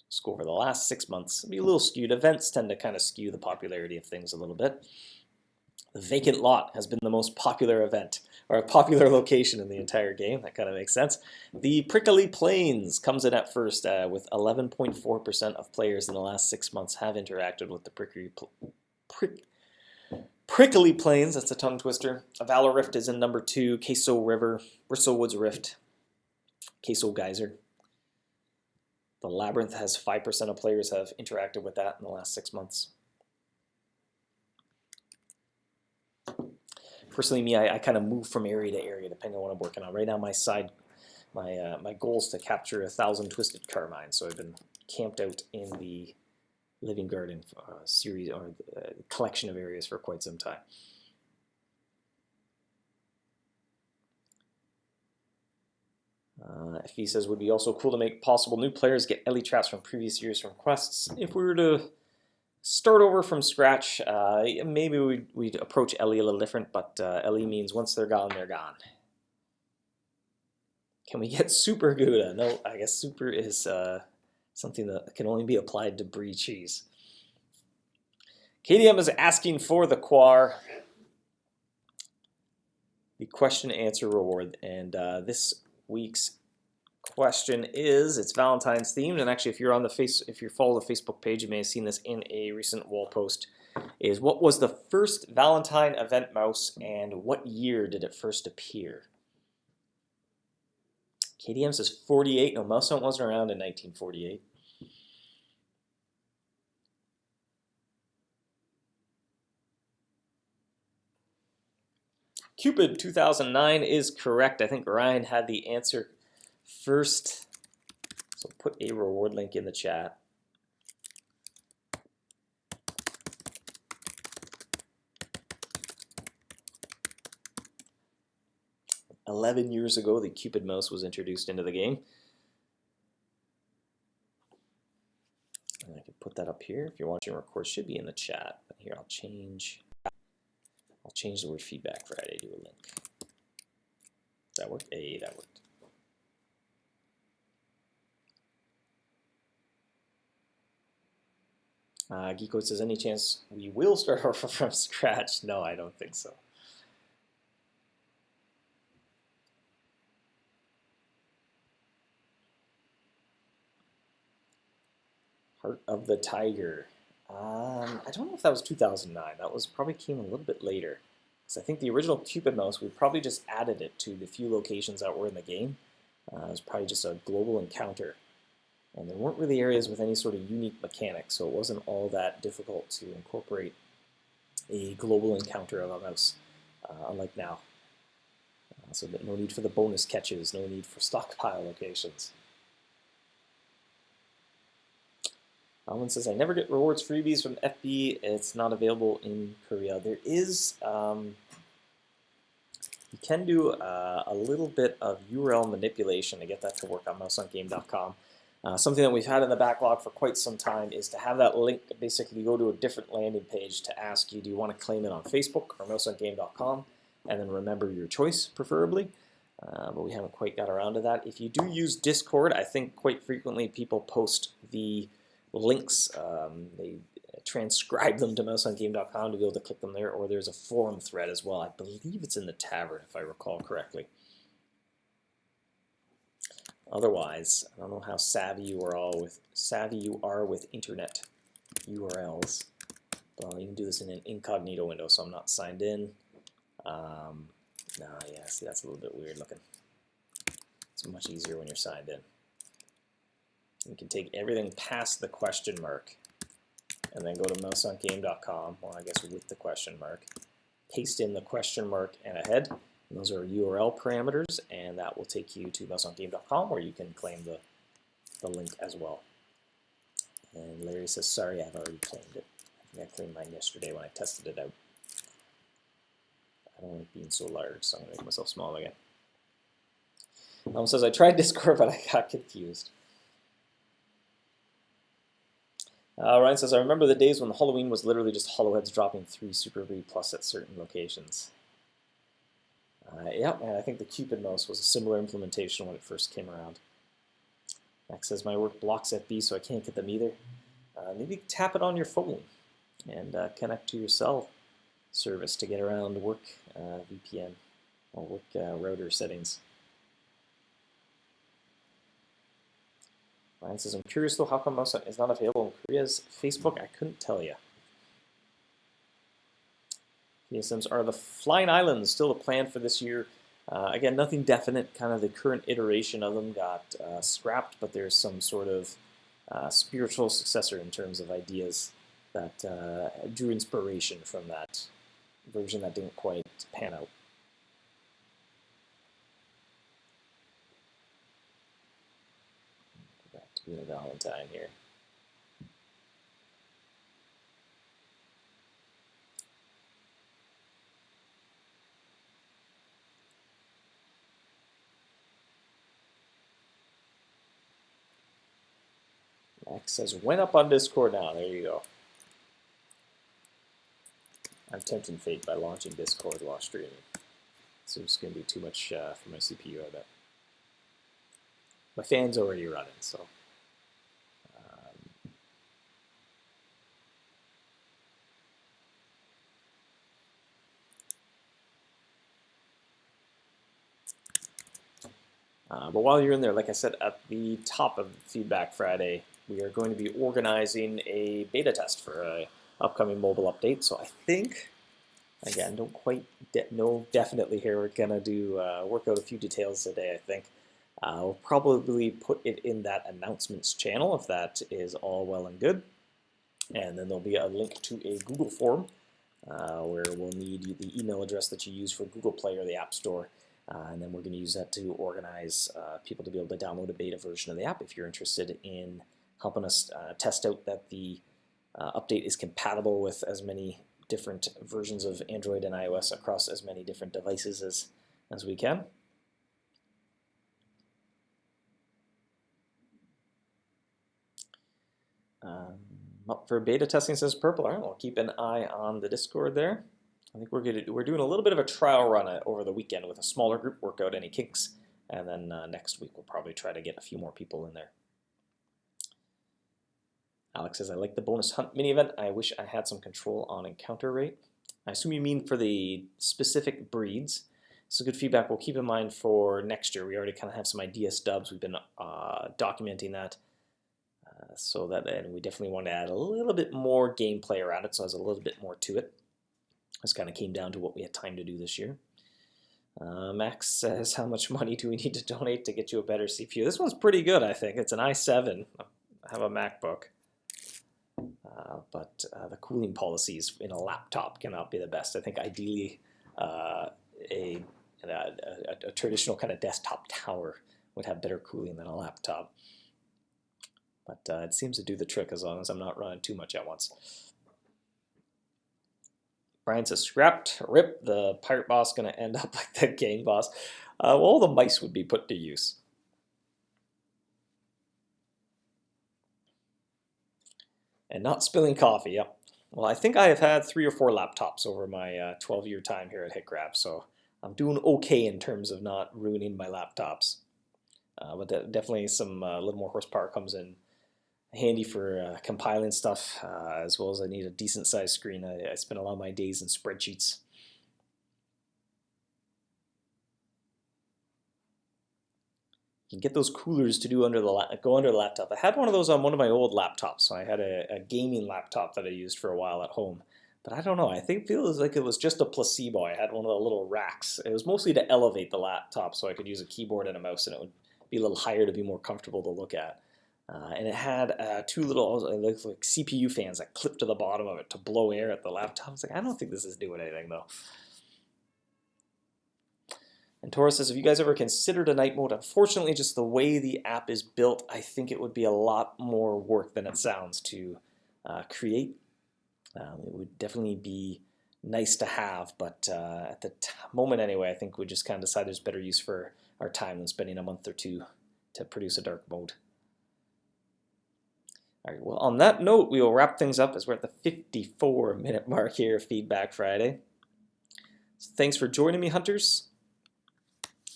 Let's go over the last 6 months. It'll be a little skewed. Events tend to kind of skew the popularity of things a little bit. The Vacant Lot has been the most popular event, or a popular location in the entire game. That kind of makes sense. The Prickly Plains comes in at first with 11.4% of players in the last 6 months have interacted with the Prickly Plains. That's a tongue twister. Valor Rift is in number 2. Queso River, Bristle Woods Rift, Queso Geyser. The Labyrinth has 5% of players have interacted with that in the last 6 months. Personally, me, I kind of move from area to area depending on what I'm working on. Right now, my goal is to capture 1,000 Twisted Carmine, so I've been camped out in the Living Garden series or collection of areas for quite some time. FE says, would be also cool to make possible new players get Ellie traps from previous years from quests. If we were to start over from scratch, maybe we'd approach Ellie a little different, but Ellie means once they're gone, they're gone. Can we get Super Gouda? No, I guess Super is something that can only be applied to brie cheese. KDM is asking for the Quar, the question answer reward, and this week's question is, it's Valentine's themed, and actually if you follow the Facebook page, you may have seen this in a recent wall post, is what was the first Valentine event mouse and what year did it first appear? KDM says 48. No, MouseHunt wasn't around in 1948. Cupid 2009 is correct. I think Ryan had the answer first. So put a reward link in the chat. "11 years ago, the Cupid mouse was introduced into the game." And I can put that up here. If you're watching record, should be in the chat. But here, I'll change. I'll change the word Feedback Friday to a link. Does that work? Hey, that worked. Geeko says, any chance we will start over from scratch? No, I don't think so. Heart of the Tiger. I don't know if that was 2009. That was probably came a little bit later. Because I think the original Cupid mouse, we probably just added it to the few locations that were in the game. It was probably just a global encounter. And there weren't really areas with any sort of unique mechanics, so it wasn't all that difficult to incorporate a global encounter of a mouse, unlike now. So that no need for the bonus catches, no need for stockpile locations. Alan says, I never get rewards freebies from FB. It's not available in Korea. There is, you can do a little bit of URL manipulation to get that to work on MouseHuntGame.com. Something that we've had in the backlog for quite some time is to have that link basically go to a different landing page to ask you, do you want to claim it on Facebook or MouseHuntGame.com? And then remember your choice, preferably. But we haven't quite got around to that. If you do use Discord, I think quite frequently people post the links. They transcribe them to MouseHuntGame.com to be able to click them there, or there's a forum thread as well. I believe it's in the tavern, if I recall correctly. Otherwise, I don't know how savvy you are with internet URLs. Well, you can do this in an incognito window, so I'm not signed in. Yeah, see, that's a little bit weird looking. It's much easier when you're signed in. You can take everything past the question mark and then go to MouseHuntGame.com, well, I guess with the question mark, paste in the question mark and a head. And those are URL parameters, and that will take you to MouseHuntGame.com where you can claim the link as well. And Larry says, sorry, I've already claimed it. I think I claimed mine yesterday when I tested it out. I don't like being so large, so I'm going to make myself small again. Says, I tried Discord, but I got confused. Ryan says, I remember the days when Halloween was literally just Hollowheads dropping 3 Super Brie plus at certain locations. Yeah, and I think the Cupid mouse was a similar implementation when it first came around. Max says, my work blocks FB, so I can't get them either. Maybe tap it on your phone and connect to your cell service to get around work VPN or work router settings. Ryan says, I'm curious though, how come MouseHunt is not available in Korea's Facebook? I couldn't tell you. Says, are the Flying Islands still a plan for this year? Again, nothing definite. Kind of the current iteration of them got scrapped, but there's some sort of spiritual successor in terms of ideas that drew inspiration from that version that didn't quite pan out. Go back to being a Valentine here. Max says, went up on Discord now. There you go. I'm tempting fate by launching Discord while streaming. So it's going to be too much for my CPU, I bet. My fan's already running, so. But while you're in there, like I said, at the top of Feedback Friday, we are going to be organizing a beta test for an upcoming mobile update. So I think, again, don't quite know definitely here. We're going to do work out a few details today, I think. We'll probably put it in that announcements channel if that is all well and good. And then there'll be a link to a Google form where we'll need the email address that you use for Google Play or the App Store. And then we're going to use that to organize people to be able to download a beta version of the app if you're interested in helping us test out that the update is compatible with as many different versions of Android and iOS across as many different devices as we can. Up for beta testing, says Purple. All right, we'll keep an eye on the Discord there. I think we're doing a little bit of a trial run over the weekend with a smaller group, work out any kinks, and then next week we'll probably try to get a few more people in there. Alex says, I like the bonus hunt mini event. I wish I had some control on encounter rate. I assume you mean for the specific breeds. So good feedback we'll keep in mind for next year. We already kind of have some idea stubs. We've been documenting that. And we definitely want to add a little bit more gameplay around it, so there's a little bit more to it. This kind of came down to what we had time to do this year. Max says, how much money do we need to donate to get you a better CPU? This one's pretty good, I think. It's an i7. I have a MacBook. But the cooling policies in a laptop cannot be the best. I think ideally a traditional kind of desktop tower would have better cooling than a laptop. But it seems to do the trick as long as I'm not running too much at once. Brian says, scrapped, rip, the pirate boss going to end up like the game boss. Well, all the mice would be put to use. And not spilling coffee, yep. Well, I think I have had 3 or 4 laptops over my 12-year time here at HitGrab, so I'm doing okay in terms of not ruining my laptops. But definitely some little more horsepower comes in handy for compiling stuff, as well as I need a decent sized screen. I spend a lot of my days in spreadsheets. You can get those coolers to do go under the laptop. I had one of those on one of my old laptops, so I had a gaming laptop that I used for a while at home. But I don't know, I think it feels like it was just a placebo. I had one of the little racks. It was mostly to elevate the laptop so I could use a keyboard and a mouse, and it would be a little higher to be more comfortable to look at. And it had 2 little like CPU fans that clipped to the bottom of it to blow air at the laptop. I was like, I don't think this is doing anything though. And Taurus says, have you guys ever considered a night mode? Unfortunately, just the way the app is built, I think it would be a lot more work than it sounds to create. It would definitely be nice to have, but at the moment anyway, I think we just kind of decided there's better use for our time than spending a month or 2 to produce a dark mode. All right, well, on that note, we will wrap things up as we're at the 54-minute mark here of Feedback Friday. So thanks for joining me, hunters.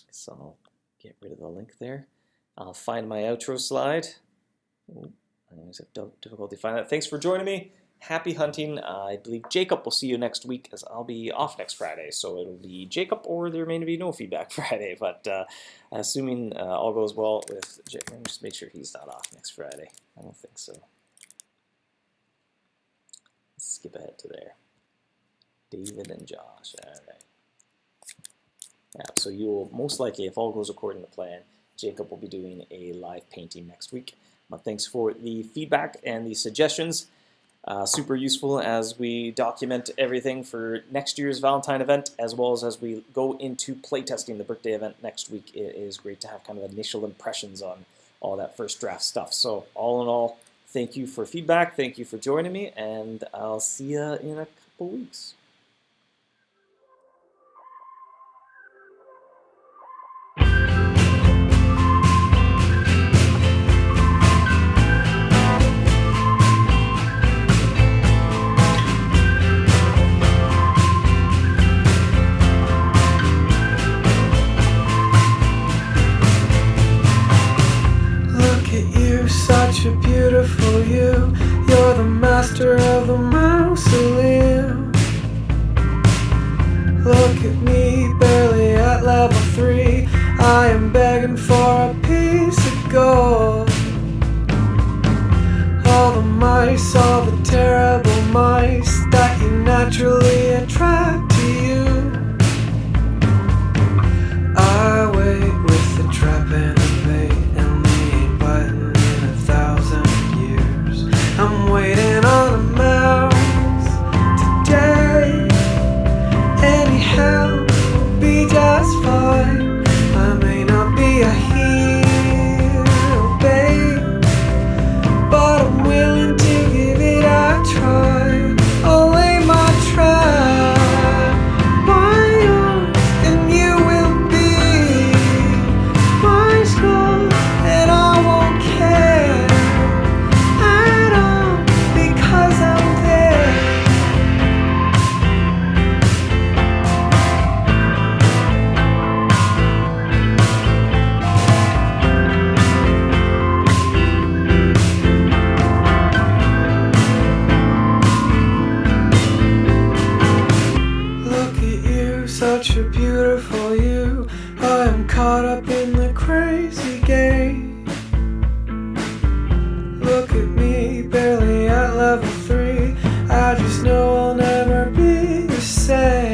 So I'll get rid of the link there. I'll find my outro slide. I always have difficulty finding that. Thanks for joining me. Happy hunting. I believe Jacob will see you next week, as I'll be off next Friday. So it'll be Jacob, or there may be no Feedback Friday. But assuming all goes well with Jacob, let me just make sure he's not off next Friday. I don't think so. Let's skip ahead to there. David and Josh. All right. Yeah, so you will most likely, if all goes according to plan, Jacob will be doing a live painting next week. But thanks for the feedback and the suggestions. Super useful as we document everything for next year's Valentine event, as well as we go into playtesting the birthday event next week. It is great to have kind of initial impressions on all that first draft stuff. So all in all, thank you for feedback. Thank you for joining me, and I'll see you in a couple weeks. Such a beautiful you. You're the master of the mausoleum. Look at me, barely at level 3. I am begging for a piece of gold. All the mice, all the terrible mice that you naturally attract to you. I wait with the trap and the bait, and they ain't biting in 1,000 years. I'm waiting on a mouse today. Anyhow, will be just fine. I may not be a hero, babe, but I'm willing to give it a try. I'll lay my trap. crazy game. Look at me, barely at level 3. I just know I'll never be the same.